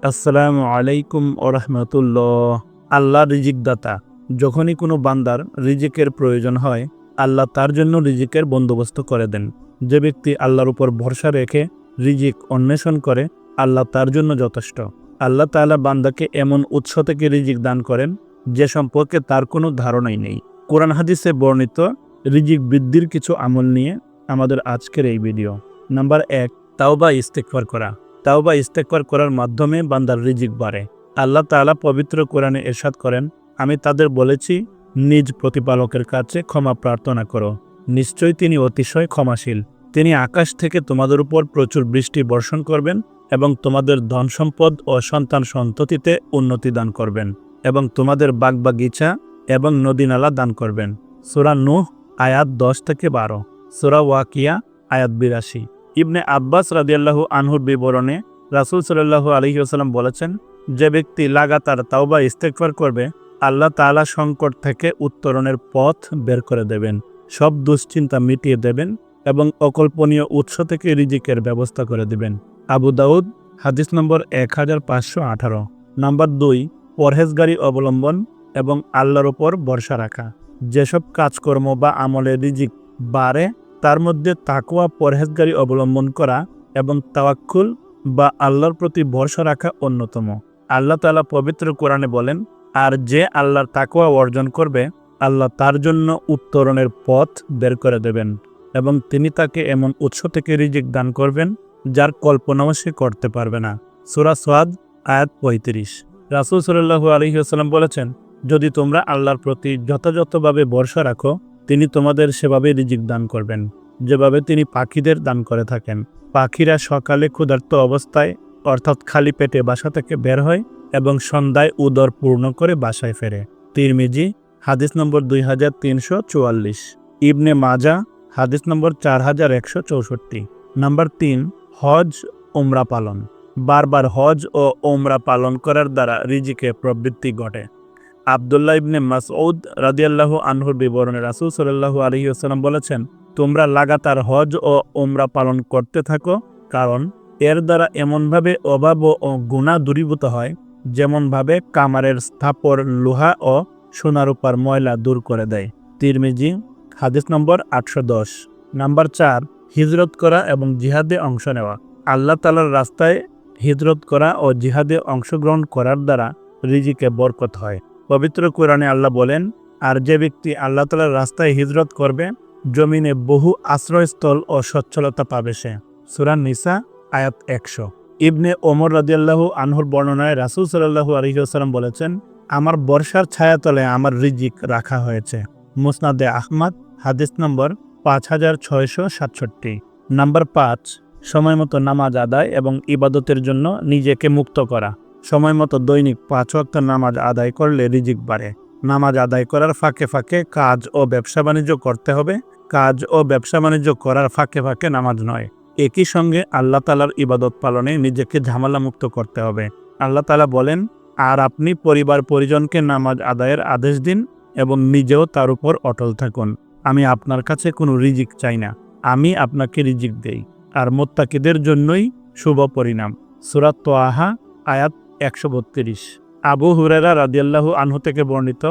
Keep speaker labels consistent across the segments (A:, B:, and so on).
A: আসসালামু আলাইকুম ওরহমতুল্লাহ। আল্লাহ রিজিক দাতা। যখনই কোনো বান্দার রিজিকের প্রয়োজন হয়, আল্লাহ তার জন্য রিজিকের বন্দোবস্ত করে দেন। যে ব্যক্তি আল্লাহর উপর ভরসা রেখে রিজিক অন্বেষণ করে, আল্লাহ তার জন্য যথেষ্ট। আল্লাহ তাআলা বান্দাকে এমন উৎস থেকে রিজিক দান করেন যে সম্পর্কে তার কোনো ধারণাই নেই। কোরআন হাদিসে বর্ণিত রিজিক বৃদ্ধির কিছু আমল নিয়ে আমাদের আজকের এই ভিডিও। নাম্বার 1, তাওবা ইস্তেগফার করা। তাওবা ইস্তেগফার করার মাধ্যমে বান্দার রিজিক বাড়ে। আল্লাহ তাআলা পবিত্র কোরআনে ইরশাদ করেন, আমি তাদের বলেছি নিজ প্রতিপালকের কাছে ক্ষমা প্রার্থনা করো, নিশ্চয়ই তিনি অতিশয় ক্ষমাশীল। তিনি আকাশ থেকে তোমাদের উপর প্রচুর বৃষ্টি বর্ষণ করবেন এবং তোমাদের ধন সম্পদ ও সন্তান সন্ততিতে উন্নতি দান করবেন এবং তোমাদের বাগবাগিচা এবং নদীনালা দান করবেন। সূরা নূহ আয়াত 10-12, সূরা ওয়াকিয়া আয়াত 82। ইবনে আব্বাস রাদিয়াল্লাহু আনহুর বিবরণে রাসূল সাল্লাল্লাহু আলাইহি ওয়াসাল্লাম বলেছেন, যে ব্যক্তি লাগাতার তাওবা ইস্তেগফার করবে, আল্লাহ তাআলা সংকট থেকে উত্তরণের পথ বের করে দেবেন, সব দুশ্চিন্তা মিটিয়ে দেবেন এবং অকল্পনীয় উৎস থেকে রিজিকের ব্যবস্থা করে দেবেন। আবু দাউদ হাদিস নম্বর 1518। নাম্বার 2, পরহেজগারি অবলম্বন এবং আল্লাহর ওপর ভরসা রাখা। যেসব কাজকর্ম বা আমলে রিজিক বাড়ে তার মধ্যে তাকওয়া, পরহেজগারি অবলম্বন করা এবং তাওয়াক্কুল বা আল্লাহর প্রতি ভরসা রাখা অন্যতম। আল্লাহ তাআলা পবিত্র কোরআনে বলেন, আর যে আল্লাহর তাকওয়া অর্জন করবে, আল্লাহ তার জন্য উত্তরণের পথ বের করে দেবেন এবং তিনি তাকে এমন উৎস থেকে রিজিক দান করবেন যার কল্পনাও সে করতে পারবে না। সূরা সাদ আয়াত 35। রাসূল সাল্লাল্লাহু আলাইহি ওয়াসাল্লাম বলেছেন, যদি তোমরা আল্লাহর প্রতি যথাযথভাবে ভরসা রাখো, তিনি তোমাদের সেভাবে রিজিক দান করবেন যেভাবে তিনি পাখিদের দান করে থাকেন। পাখিরা সকালে ক্ষুধার্ত অবস্থায় অর্থাৎ খালি পেটে বাসা থেকে বের হয় এবং সন্ধ্যায় উদর পূর্ণ করে বাসায় ফেরে। তিরমিজি হাদিস নম্বর 2344। ইবনে মাজা হাদিস নম্বর 4164। নাম্বার 3, হজ উমরা পালন। বারবার হজ ও উমরা পালন করার দ্বারা রিজিকে প্রবৃদ্ধি ঘটে। আব্দুল্লাহ ইবনে মাসউদ রাদিয়াল্লাহু আনহুর বিবরণে রাসূল সাল্লাল্লাহু আলাইহি ওয়াসাল্লাম বলেছেন, তোমরা লাগাতার হজ ও উমরা পালন করতে থাকো, কারণ এর দ্বারা এমনভাবে অভাব ও গুনাহ দূরীভূত হয় যেমনভাবে কামারের স্থাপর লোহা ও সোনারূপার ময়লা দূর করে দেয়। তিরমিজি হাদিস নম্বর 810। নাম্বার 4, হিজরত করা এবং জিহাদে অংশ নেওয়া। আল্লাহ তাআলার রাস্তায় হিজরত করা ও জিহাদে অংশগ্রহণ করার দ্বারা রিজিকে বরকত হয়। পবিত্র কোরআনে আল্লাহ বলেন, আর যে ব্যক্তি আল্লাহ তাআলার রাস্তায় হিজরত করবে, জমিনে বহু আশ্রয়স্থল ও সচ্ছলতা পাবে সে। সূরা নিসা আয়াত 100। ইবনে ওমর রাদিয়াল্লাহু আনহুর বর্ণনায় রাসূল সাল্লাল্লাহু আলাইহি ওয়াসাল্লাম বলেছেন, আমার বর্ষার ছায়াতলে আমার রিজিক রাখা হয়েছে। মুসনাদে আহমদ হাদিস নম্বর 5667। নাম্বার 5, সময়মতো নামাজ আদায় এবং ইবাদতের জন্য নিজেকে মুক্ত করা। সময়মতো দৈনিক 5 ওয়াক্ত নামাজ আদায় করলে রিজিক বাড়ে। নামাজ আদায় করার ফাঁকে ফাঁকে কাজ ও ব্যবসা বাণিজ্য করতে হবে, কাজ ও ব্যবসা বাণিজ্য করার ফাঁকে ফাঁকে নামাজ নয়। একই সঙ্গে আল্লাহ তাআলার ইবাদত পালনে নিজেকে ঝামেলা মুক্ত করতে হবে। আল্লাহ তাআলা বলেন, আর আপনি পরিবার পরিজনকে নামাজ আদায়ের আদেশ দিন এবং নিজেও তার উপর অটল থাকুন। আমি আপনার কাছে কোনো রিজিক চাই না, আমি আপনাকে রিজিক দেই, আর মুত্তাকিদের জন্যই শুভ পরিণাম। সূরা তাহা আয়াত 132। আবু হুরায়রা রাদিয়াল্লাহু আনহু থেকে বর্ণিত,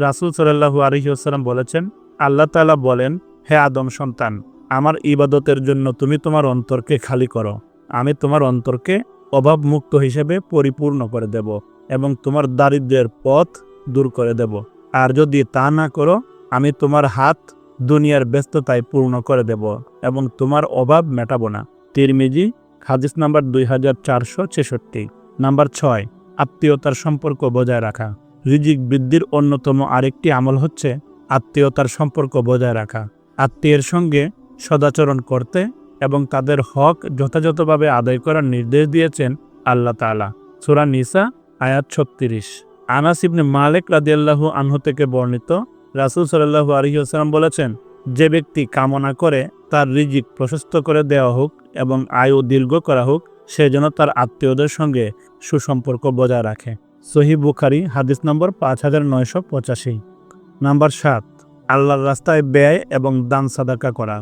A: রাসূল সাল্লাল্লাহু আলাইহি ওয়াসাল্লাম বলেছেন, আল্লাহ তাআলা বলেন, হে আদম সন্তান, আমার ইবাদতের জন্য তুমি তোমার অন্তরকে খালি করো, আমি তোমার অন্তরকে অভাবমুক্ত হিসেবে পরিপূর্ণ করে দেব এবং তোমার দারিদ্র্যের পথ দূর করে দেব। আর যদি তা না করো, আমি তোমার হাত দুনিয়ার ব্যস্ততায় পূর্ণ করে দেব এবং তোমার অভাব মেটাবো না। তিরমিজি হাদিস নাম্বার 2466। নাম্বার 6, আত্মীয়তার সম্পর্ক বজায় রাখা। রিজিক বৃদ্ধির অন্যতম আরেকটি আমল হচ্ছে আত্মীয়তার সম্পর্ক বজায় রাখা। আত্মীয়ের সঙ্গে সদাচরণ করতে এবং তাদের হক যথাযথভাবে আদায় করার নির্দেশ দিয়েছেন আল্লাহ তাআলা। সূরা নিসা আয়াত 36। আনাস ইবনে মালিক রাদিয়াল্লাহু আনহু থেকে বর্ণিত, রাসূল সাল্লাল্লাহু আলাইহি ওয়াসাল্লাম বলেছেন, যে ব্যক্তি কামনা করে তার রিজিক প্রশস্ত করে দেওয়া হোক এবং আয়ু দীর্ঘ করা হোক, সে যেন তার আত্মীয়দের সঙ্গে সুসম্পর্ক বজায় রাখে। সহিহ বুখারী হাদিস নম্বর 5985। নাম্বার 7, আল্লাহর রাস্তায় ব্যয় এবং দান সাদাকা করা।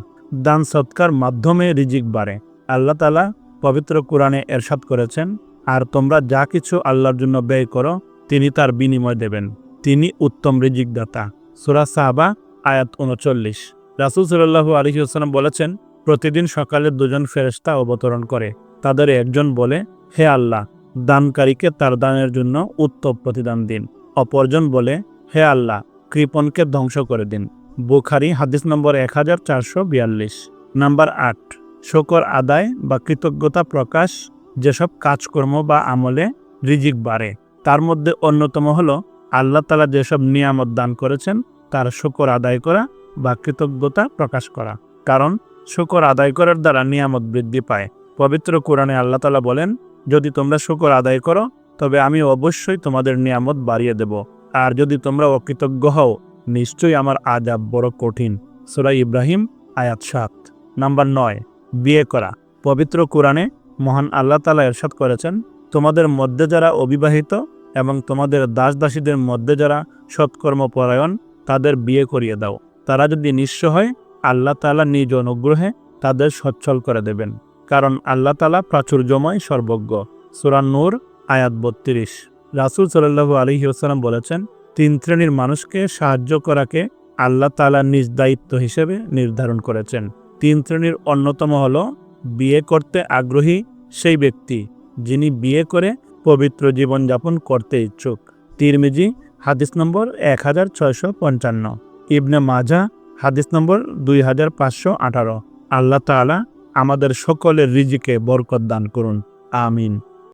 A: দান সৎকার মাধ্যমে রিজিক বাড়ে। আল্লাহ তাআলা পবিত্র কোরআনে ইরশাদ করেছেন, আর তোমরা যা কিছু আল্লাহর জন্য ব্যয় করো তিনি তার বিনিময় দেবেন। তিনি উত্তম রিজিকদাতা। সূরা সাহাবা আয়াত ৩৯। রাসূল সাল্লাল্লাহু আলাইহি ওয়াসাল্লাম বলেছেন, প্রতিদিন সকালে দুজন ফেরেশতা অবতরণ করে। তাদের একজন বলে, হে আল্লাহ, দানকারীকে তার দানের জন্য উত্তম প্রতিদান দিন। অপরজন বলে, হে আল্লাহ, কৃপণকে ধ্বংস করে দিন। বুখারী হাদিস নম্বর 1442। নাম্বার ৮, শুকর আদায় বা কৃতজ্ঞতা প্রকাশ। যেসব কাজকর্ম বা আমলে রিজিক বাড়ে তার মধ্যে অন্যতম হলো আল্লাহ তাআলা যেসব নিয়ামত দান করেছেন তার শুকর আদায় করা বা কৃতজ্ঞতা প্রকাশ করা। কারণ শুকর আদায় করার দ্বারা নিয়ামত বৃদ্ধি পায়। পবিত্র কোরআনে আল্লাহ তাআলা বলেন, যদি তোমরা শুকর আদায় করো তবে আমি অবশ্যই তোমাদের নিয়ামত বাড়িয়ে দেব, আর যদি তোমরা অকৃতজ্ঞ হও নিশ্চয়ই আমার আযাব বড় কঠিন। সূরা ইব্রাহিম আয়াত ৭। নাম্বার ৯, বিয়ে করা। পবিত্র কোরআনে মহান আল্লাহ তাআলা ইরশাদ করেছেন, তোমাদের মধ্যে যারা অবিবাহিত এবং তোমাদের দাস-দাসীদের মধ্যে যারা সৎকর্মপরায়ণ তাদের বিয়ে করিয়ে দাও। তারা যদি নিঃস্ব হয় আল্লাহ তাআলা নিজ অনুগ্রহে তাদের সচ্ছল করে দেবেন, কারণ আল্লাহ তাআলা প্রাচুর্যময় সর্বজ্ঞ। সূরা নূর আয়াত ৩২। রাসূল সাল্লাল্লাহু আলাইহি ওয়াসাল্লাম বলেছেন, ৩ শ্রেণীর মানুষকে সাহায্য করাকে আল্লাহ তাআলা নিজ দায়িত্ব হিসেবে নির্ধারণ করেছেন। ৩ শ্রেণীর অন্যতম হলো বিয়ে করতে আগ্রহী সেই ব্যক্তি যিনি বিয়ে করে পবিত্র জীবনযাপন করতে ইচ্ছুক। তিরমিজি হাদিস নম্বর ১৬৫৫। ইবনে মাজাহ হাদিস নম্বর ২৫১৮। আল্লাহ তাআলা আমাদের সকলের রিজিকে বরকত দান করুন। আমিন।